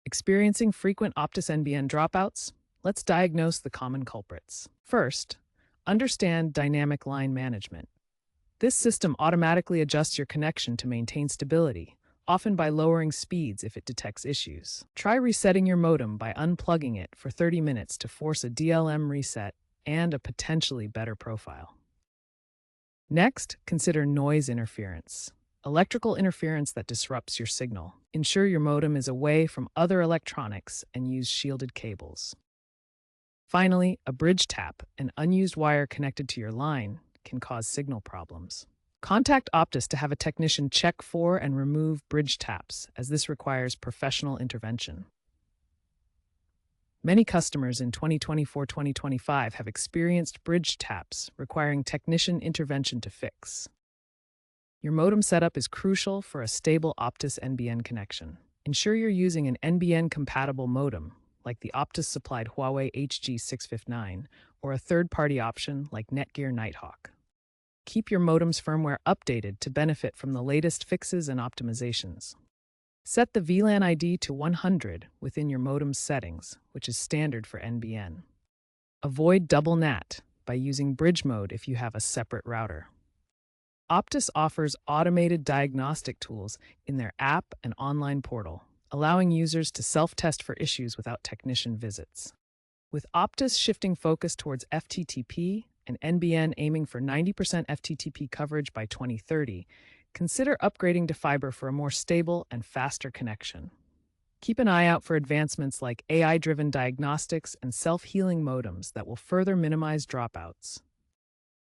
Experiencing frequent Optus NBN dropouts? Let's diagnose the common culprits. First, understand dynamic line management. This system automatically adjusts your connection to maintain stability, often by lowering speeds if it detects issues. Try resetting your modem by unplugging it for 30 minutes to force a DLM reset and a potentially better profile. Next, consider noise interference. Electrical interference that disrupts your signal. Ensure your modem is away from other electronics and use shielded cables. Finally, a bridge tap, an unused wire connected to your line, can cause signal problems. Contact Optus to have a technician check for and remove bridge taps, as this requires professional intervention. Many customers in 2024-2025 have experienced bridge taps requiring technician intervention to fix. Your modem setup is crucial for a stable Optus NBN connection. Ensure you're using an NBN-compatible modem, like the Optus-supplied Huawei HG659, or a third-party option like Netgear Nighthawk. Keep your modem's firmware updated to benefit from the latest fixes and optimizations. Set the VLAN ID to 100 within your modem's settings, which is standard for NBN. Avoid double NAT by using bridge mode if you have a separate router. Optus offers automated diagnostic tools in their app and online portal, allowing users to self-test for issues without technician visits. With Optus shifting focus towards FTTP and NBN aiming for 90% FTTP coverage by 2030, consider upgrading to fiber for a more stable and faster connection. Keep an eye out for advancements like AI-driven diagnostics and self-healing modems that will further minimize dropouts.